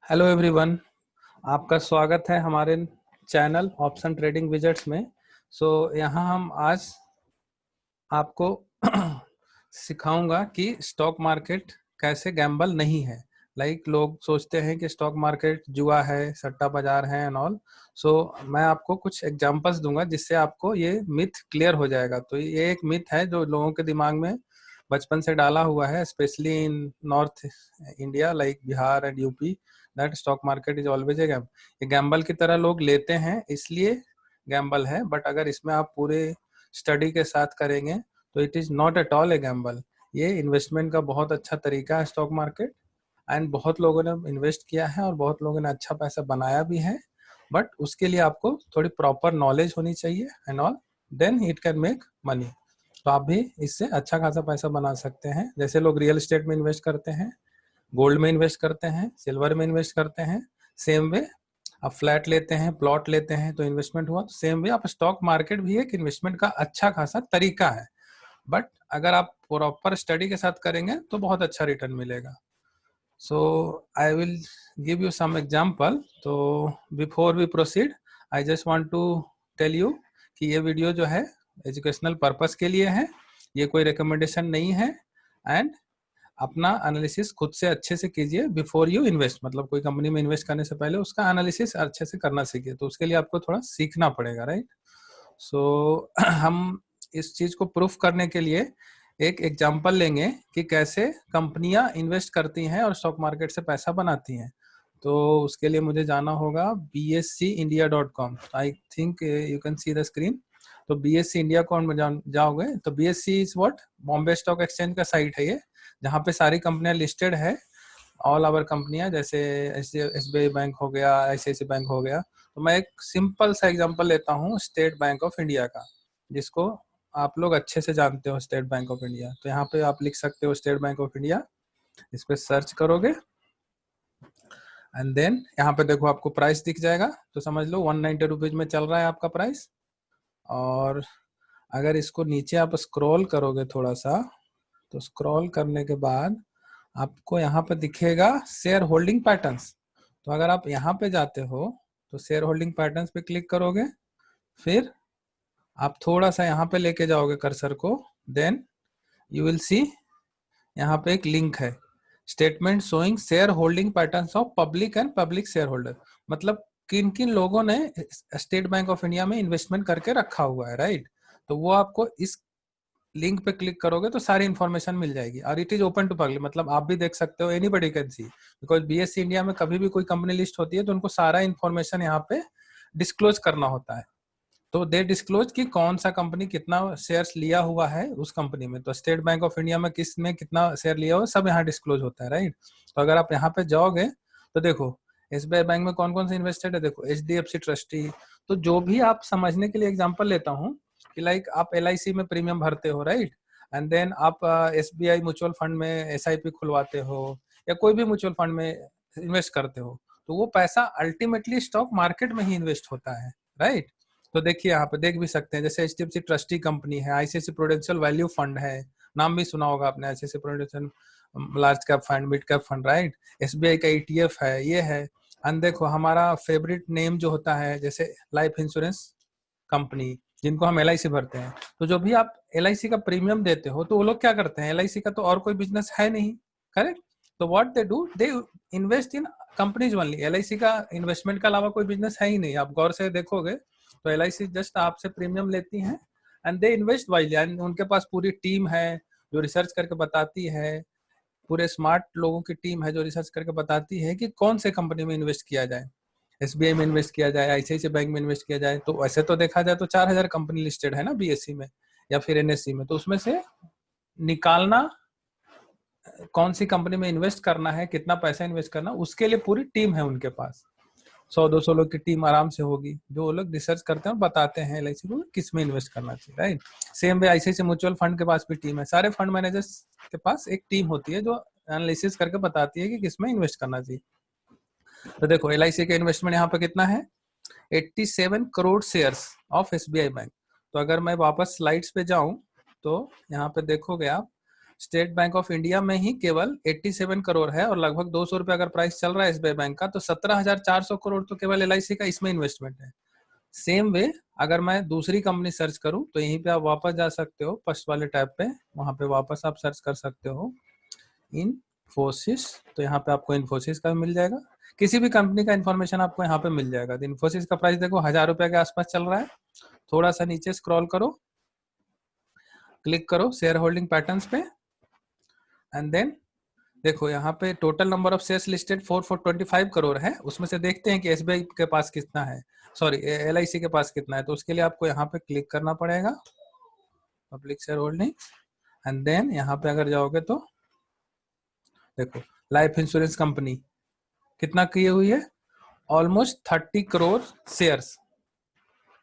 Hello everyone, आपका स्वागत है हमारे चैनल ऑप्शन ट्रेडिंग विजेट्स में। यहाँ हम आज आपको सिखाऊंगा कि स्टॉक मार्केट कैसे गैम्बल नहीं है। लोग सोचते हैं कि स्टॉक मार्केट जुआ है, सट्टा बाजार है एंड ऑल। मैं आपको कुछ एग्जांपल्स दूंगा जिससे आपको ये मिथ क्लियर हो जाएगा। तो ये एक मिथ है जो लोगों के दिमाग में बचपन से डाला हुआ है, specially in north India like Bihar and UP, that stock market is always a Gamble. ये गैम्बल की तरह लोग लेते हैं, इसलिए गैम्बल है। बट अगर इसमें आप पूरे स्टडी के साथ करेंगे तो it is not at all A Gamble. ये इन्वेस्टमेंट का बहुत अच्छा तरीका है स्टॉक मार्केट, एंड बहुत लोगों ने इन्वेस्ट किया है और बहुत लोगों ने अच्छा पैसा बनाया भी है। बट उसके लिए आपको थोड़ी प्रॉपर नॉलेज होनी चाहिए and all, then it can make money. तो आप भी इससे अच्छा खासा पैसा बना सकते हैं। जैसे लोग रियल एस्टेट में इन्वेस्ट करते हैं, गोल्ड में इन्वेस्ट करते हैं, सिल्वर में इन्वेस्ट करते हैं, सेम वे आप फ्लैट लेते हैं, प्लॉट लेते हैं तो इन्वेस्टमेंट हुआ। तो सेम वे आप स्टॉक मार्केट भी एक इन्वेस्टमेंट का अच्छा खासा तरीका है। बट अगर आप प्रॉपर स्टडी के साथ करेंगे तो बहुत अच्छा रिटर्न मिलेगा। So I will give you some example. तो before we proceed, I just want to tell you कि ये वीडियो जो है एजुकेशनल पर्पस के लिए है, ये कोई रिकमेंडेशन नहीं है। एंड अपना एनालिसिस खुद से अच्छे से कीजिए बिफोर यू इन्वेस्ट। मतलब कोई कंपनी में इन्वेस्ट करने से पहले उसका एनालिसिस अच्छे से करना सीखिए। तो उसके लिए आपको थोड़ा सीखना पड़ेगा, राइट। हम इस चीज को प्रूफ करने के लिए एक एग्जांपल लेंगे कि कैसे कंपनियां इन्वेस्ट करती हैं और स्टॉक मार्केट से पैसा बनाती हैं। तो उसके लिए मुझे जाना होगा bscindia.com। I think you can see the screen. तो BSC इंडिया को जाओगे तो BSC is what, Bombay stock exchange का साइट है ये, जहाँ पे सारी कंपनियां लिस्टेड है। ऑल आवर कंपनियां, जैसे SBI बैंक हो गया, ICICI बैंक हो गया। तो मैं एक सिंपल सा एग्जांपल लेता हूँ स्टेट बैंक ऑफ इंडिया का, जिसको आप लोग अच्छे से जानते हो, स्टेट बैंक ऑफ इंडिया। तो यहाँ पे आप लिख सकते हो स्टेट बैंक ऑफ इंडिया, इस पे सर्च करोगे एंड देन यहाँ पे देखो आपको प्राइस दिख जाएगा। तो समझ लो 190 रुपीज में चल रहा है आपका प्राइस। और अगर इसको नीचे आप स्क्रॉल करोगे थोड़ा सा, तो स्क्रॉल करने के बाद आपको यहाँ पे दिखेगा शेयर होल्डिंग पैटर्न्स। तो अगर आप यहाँ पे जाते हो तो शेयर होल्डिंग पैटर्न्स पे क्लिक करोगे, फिर आप थोड़ा सा यहाँ पे लेके जाओगे कर्सर को, देन यू विल सी यहाँ पे एक लिंक है, statement showing share holding patterns of public and public share holder. मतलब किन किन लोगों ने स्टेट बैंक ऑफ इंडिया में इन्वेस्टमेंट करके रखा हुआ है, राइट। तो वो आपको इस लिंक पे क्लिक करोगे तो सारी इन्फॉर्मेशन मिल जाएगी, और it is open to public. मतलब आप भी देख सकते हो, anybody can see. Because BSC India में कभी भी कोई कंपनी लिस्ट होती है तो उनको सारा इन्फॉर्मेशन यहाँ पे डिस्क्लोज करना होता है। तो दे डिस्क्लोज कि कौन सा कंपनी कितना शेयर्स लिया हुआ है उस कंपनी में। तो स्टेट बैंक ऑफ इंडिया में किस में कितना शेयर लिया हुआ सब यहाँ डिस्क्लोज होता है, राइट। तो अगर आप यहाँ पे जाओगे तो देखो SBI बैंक में कौन कौन से इन्वेस्टेड है, देखो HDFC ट्रस्टी। तो जो भी आप समझने के लिए एग्जाम्पल लेता हूँ कि लाइक आप LIC में प्रीमियम भरते हो, राइट। एंड देन आप SBI म्यूचुअल फंड में SIP खुलवाते हो, या कोई भी म्यूचुअल फंड में इन्वेस्ट करते हो, तो वो पैसा अल्टीमेटली स्टॉक मार्केट में ही इन्वेस्ट होता है, राइट। तो देखिए यहाँ पे देख भी सकते हैं, जैसे HDFC ट्रस्टी कंपनी है, ICICI प्रूडेंशियल वैल्यू फंड है, नाम भी सुना होगा आपने, ICICI prudential large cap fund, mid cap fund, right. SBI का ETF है, ये है। एंड देखो हमारा फेवरेट नेम जो होता है, जैसे लाइफ इंश्योरेंस कंपनी, जिनको हम LIC भरते हैं। तो जो भी आप LIC का प्रीमियम देते हो तो वो लोग क्या करते हैं, LIC का तो और कोई बिजनेस है नहीं, करेक्ट। तो what they do, they invest in companies only. LIC का इन्वेस्टमेंट के अलावा कोई बिजनेस है ही नहीं। आप गौर से देखोगे तो LIC जस्ट आपसे प्रीमियम लेती है एंड दे इन्वेस्ट वाइली। एंड उनके पास पूरी टीम है जो रिसर्च करके बताती है, पूरे स्मार्ट लोगों की टीम है जो रिसर्च करके बताती है कि कौन से कंपनी में इन्वेस्ट किया जाए, SBI में इन्वेस्ट किया जाए, ICICI बैंक में इन्वेस्ट किया जाए। तो वैसे तो देखा जाए तो 4000 कंपनी लिस्टेड है ना BSC में या फिर NSE में। तो उसमें से निकालना कौन सी कंपनी में इन्वेस्ट करना है, कितना पैसा इन्वेस्ट करना, उसके लिए पूरी टीम है उनके पास। 100-200 लोग की टीम आराम से होगी, जो वो लोग रिसर्च करते हैं और बताते हैं LIC को किस में इन्वेस्ट करना चाहिए, right. Same way ICICI mutual fund के पास भी टीम है। सारे फंड मैनेजर्स के पास एक टीम होती है जो एनालिसिस करके बताती है कि किस में इन्वेस्ट करना चाहिए। तो देखो LIC का इन्वेस्टमेंट यहाँ पे कितना है, 87 crore shares of SBI bank. तो अगर मैं वापस स्लाइड्स पे जाऊं तो यहाँ पे देखोगे आप स्टेट बैंक ऑफ इंडिया में ही केवल 87 करोड़ है और लगभग 200 रुपए अगर प्राइस चल रहा है एसबीआई बैंक का, तो 17,400 करोड़ तो केवल एलआईसी का इसमें इन्वेस्टमेंट है। सेम वे अगर मैं दूसरी कंपनी सर्च करूं तो यहीं पे आप वापस जा सकते हो फर्स्ट वाले टैब पे, वहां पे वापस आप सर्च कर सकते हो इन्फोसिस, तो यहाँ पे आपको इन्फोसिस का मिल जाएगा। किसी भी कंपनी का इन्फॉर्मेशन आपको यहाँ पे मिल जाएगा। तो इन्फोसिस का प्राइस देखो 1,000 रुपए के आसपास चल रहा है। थोड़ा सा नीचे स्क्रॉल करो, क्लिक करो शेयर होल्डिंग पैटर्न्स पे एंड देन देखो यहाँ पे total number of shares listed 425 crore है। उसमें से देखते हैं कि एसबीआई के पास कितना है, सॉरी एलआईसी के पास कितना है। तो उसके लिए आपको यहाँ पे क्लिक करना पड़ेगा public share holding and then यहाँ पे अगर जाओगे तो देखो लाइफ इंश्योरेंस कंपनी कितना किए हुई है, ऑलमोस्ट 30 करोड़ शेयर्स।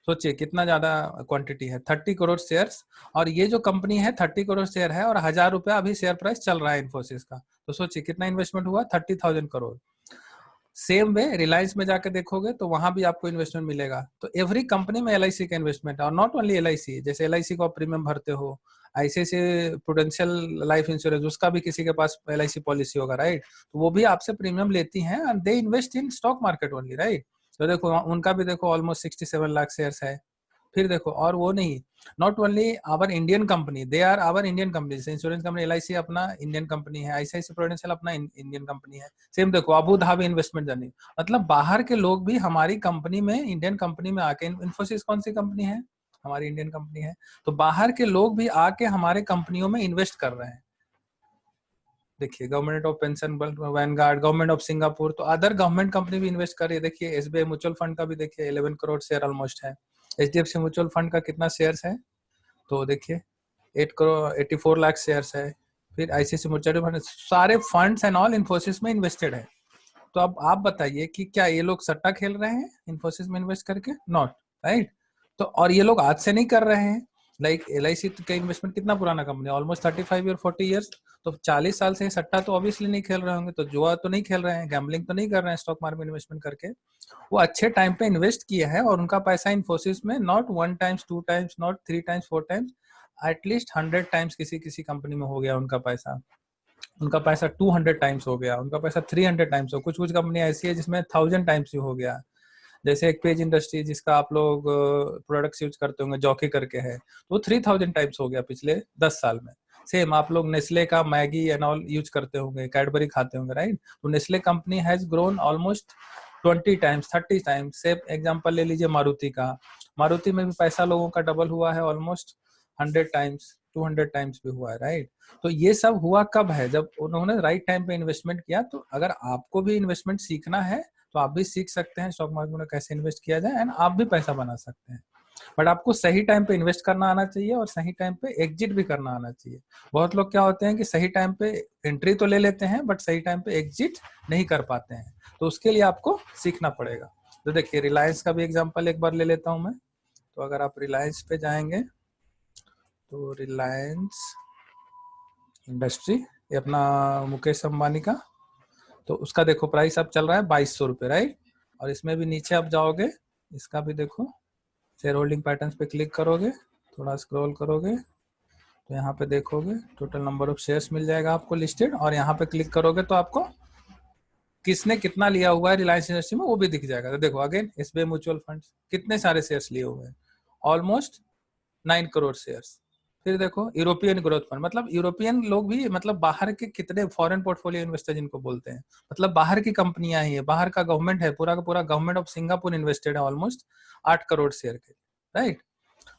सोचिए कितना ज्यादा क्वांटिटी है, 30 करोड़ शेयर्स। और ये जो कंपनी है 30 करोड़ शेयर है और 1,000 रुपया अभी शेयर प्राइस चल रहा है इन्फोसिस का। तो सोचिए कितना इन्वेस्टमेंट हुआ, 30,000 करोड़। सेम वे रिलायंस में जाके देखोगे तो वहां भी आपको इन्वेस्टमेंट मिलेगा। तो एवरी कंपनी में एलआईसी का इन्वेस्टमेंट है और नॉट ओनली एलआईसी, जैसे एलआईसी को आप प्रीमियम भरते हो, ऐसे प्रूडेंशियल लाइफ इंश्योरेंस उसका भी किसी के पास एलआईसी पॉलिसी होगा, राइट। तो वो भी आपसे प्रीमियम लेती हैं and they invest in stock market only, right. तो देखो उनका भी देखो ऑलमोस्ट 67 लाख शेयर्स है। फिर देखो और वो नहीं, not only our Indian company, they are our Indian company. जैसे इंश्योरेंस कंपनी एलआईसी अपना इंडियन कंपनी है, आईसीआईसी प्रूडेंशियल अपना इंडियन कंपनी है। सेम देखो अबू धाबी इन्वेस्टमेंट जर्नी, मतलब बाहर के लोग भी हमारी कंपनी में, इंडियन कंपनी में आके, इन्फोसिस कौन सी कंपनी है, हमारी इंडियन कंपनी है, तो बाहर के लोग भी आके हमारे कंपनियों में इन्वेस्ट कर रहे हैं। देखिए government of pension Vanguard, government of Singapore, तो अदर गवर्नमेंट कंपनी भी इन्वेस्ट कर रही है। देखिए एसबीआई म्यूचुअल फंड का भी देखिए 11 करोड़ शेयर ऑलमोस्ट है। एचडीएफसी म्यूचुअल फंड का कितना शेयर्स है, तो देखिए 8 करोड़ 84 लाख शेयर्स है। फिर आईसीआईसी म्यूचुअल फंड, सारे फंड्स एंड ऑल इन्फोसिस में इन्वेस्टेड है। तो अब आप बताइए कि क्या ये लोग सट्टा खेल रहे हैं इन्फोसिस में इन्वेस्ट करके, नॉट, राइट। तो और ये लोग आज से नहीं कर रहे हैं। लाइक एलआईसी का इन्वेस्टमेंट कितना पुराना कंपनी है, ऑलमोस्ट 35 या 40 ईयर्स। तो 40 साल से सट्टा तो ऑब्वियसली नहीं खेल रहे होंगे, तो जुआ तो नहीं खेल रहे हैं, गैम्बलिंग तो नहीं कर रहे हैं स्टॉक मार्केट में इन्वेस्टमेंट करके। वो अच्छे टाइम पे इन्वेस्ट किया है और उनका पैसा इन्फोसिस में not 1 times 2 times, not 3 times 4 times, at least 100 times किसी किसी कंपनी में हो गया उनका पैसा। उनका पैसा 200 टाइम्स हो गया, उनका पैसा 300 टाइम्स हो, कुछ कुछ कंपनी ऐसी है जिसमें 1000 टाइम्स ही हो गया। जैसे एक पेज इंडस्ट्री जिसका आप लोग प्रोडक्ट्स यूज करते होंगे, जॉकी करके है, तो 3000 टाइप्स हो गया पिछले 10 साल में। सेम आप लोग नेस्ले का मैगी एंड ऑल यूज करते होंगे, कैडबरी खाते होंगे, राइट। तो Nestle company has grown almost 20 times 30 times. Same example ले लीजिए मारुति का, मारुति में भी पैसा लोगों का डबल हुआ है, ऑलमोस्ट 100 टाइम्स 200 टाइम्स भी हुआ है, राइट। तो ये सब हुआ कब है, जब उन्होंने राइट टाइम पे इन्वेस्टमेंट किया। तो अगर आपको भी इन्वेस्टमेंट सीखना है तो आप भी सीख सकते हैं स्टॉक मार्केट में कैसे इन्वेस्ट किया जाए एंड आप भी पैसा बना सकते हैं। बट आपको सही टाइम पे इन्वेस्ट करना आना चाहिए और सही टाइम पे एग्जिट भी करना आना चाहिए। बहुत लोग क्या होते हैं कि सही टाइम पे एंट्री तो ले लेते हैं बट सही टाइम पे एग्जिट नहीं कर पाते हैं। तो उसके लिए आपको सीखना पड़ेगा। तो देखिए रिलायंस का भी एग्जाम्पल एक बार ले लेता हूँ मैं। तो अगर आप रिलायंस पे जाएंगे तो रिलायंस इंडस्ट्री, ये अपना मुकेश अंबानी का, तो उसका देखो प्राइस अब चल रहा है 2200 रुपये, राइट। और इसमें भी नीचे आप जाओगे, इसका भी देखो शेयर होल्डिंग पैटर्न्स पे क्लिक करोगे, थोड़ा स्क्रॉल करोगे तो यहाँ पे देखोगे टोटल नंबर ऑफ शेयर्स मिल जाएगा आपको लिस्टेड। और यहाँ पे क्लिक करोगे तो आपको किसने कितना लिया हुआ है रिलायंस इंडस्ट्री में वो भी दिख जाएगा। तो देखो अगेन एसबीआई म्यूचुअल फंड कितने सारे शेयर्स लिए हुए हैं, ऑलमोस्ट 9 करोड़ शेयर्स। फिर देखो यूरोपियन ग्रोथ फंड, मतलब यूरोपियन लोग भी, मतलब बाहर के कितने फॉरेन पोर्टफोलियो इन्वेस्टर जिनको बोलते हैं, मतलब बाहर की कंपनियां ही है, बाहर का गवर्नमेंट है, पूरा का पूरा गवर्नमेंट ऑफ सिंगापुर इन्वेस्टेड है ऑलमोस्ट 8 करोड़ शेयर के, राइट।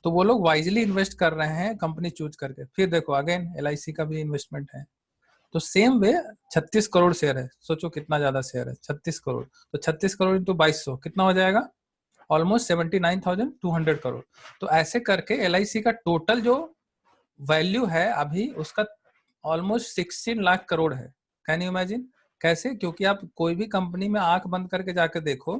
तो वो लोग वाइजली इन्वेस्ट कर रहे हैं कंपनी चूज करके। फिर देखो अगेन एलआईसी का भी इन्वेस्टमेंट है। तो सेम वे 36 करोड़ शेयर है, सोचो कितना ज्यादा शेयर है, 36 करोड़। तो 36 करोड़ इंटू 2200 कितना हो जाएगा, ऑलमोस्ट 79,200 करोड़। तो ऐसे करके एलआईसी का टोटल जो वैल्यू है अभी उसका ऑलमोस्ट 16 लाख करोड़ है। कैन यू इमेजिन कैसे, क्योंकि आप कोई भी कंपनी में आंख बंद करके जाके देखो,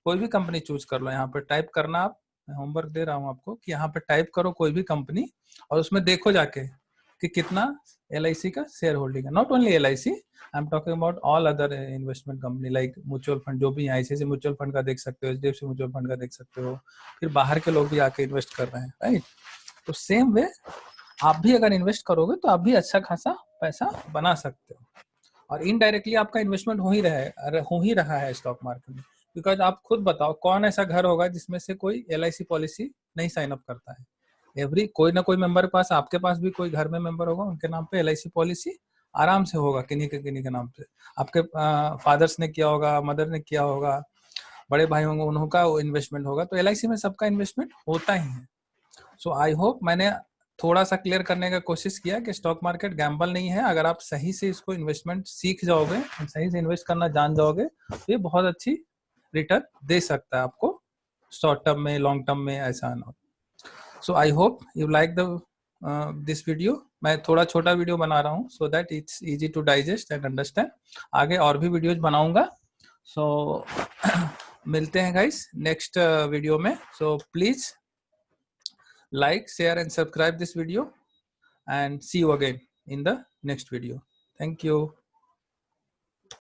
कोई भी कंपनी चूज कर लो, यहाँ पर टाइप करना, आप मैं होमवर्क दे रहा हूँ आपको कि यहाँ पे टाइप करो कोई भी कंपनी और उसमें देखो जाके कि कितना एलआईसी का शेयर होल्डिंग है। Not only LIC, I am talking about all other investment company like mutual fund जो भी है, आईसीआईसी म्यूचुअल फंड का देख सकते हो, एचडीएफसी म्यूचुअल फंड का देख सकते हो। फिर बाहर के लोग भी आके इन्वेस्ट कर रहे हैं, राइट। तो सेम वे आप भी अगर इन्वेस्ट करोगे तो आप भी अच्छा खासा पैसा बना सकते हो, और इनडायरेक्टली आपका इन्वेस्टमेंट हो ही रहा है स्टॉक मार्केट में। बिकॉज आप खुद बताओ कौन ऐसा घर होगा जिसमें से कोई LIC पॉलिसी नहीं साइन अप करता है। कोई ना कोई मेंबर के पास, आपके पास भी कोई घर में मेंबर होगा, उनके नाम पे LIC पॉलिसी आराम से होगा, किन्हीं के नाम पे। आपके फादर्स ने किया होगा, मदर ने किया होगा, बड़े भाई होंगे, उनका इन्वेस्टमेंट होगा। तो LIC में सबका इन्वेस्टमेंट होता ही है। सो आई होप मैंने थोड़ा सा क्लियर करने का कोशिश किया कि स्टॉक मार्केट गैम्बल नहीं है। अगर आप सही से इसको इन्वेस्टमेंट सीख जाओगे, सही से इन्वेस्ट करना जान जाओगे, तो ये बहुत अच्छी रिटर्न दे सकता है आपको, शॉर्ट टर्म में, लॉन्ग टर्म में, ऐसा ना। So I hope you like this video. मैं थोड़ा छोटा वीडियो बना रहा हूँ so that it's easy to digest and understand. आगे और भी वीडियोज बनाऊंगा। सो मिलते हैं गाइस नेक्स्ट वीडियो में। So please like, share and subscribe this video, and see you again in the next video. Thank you.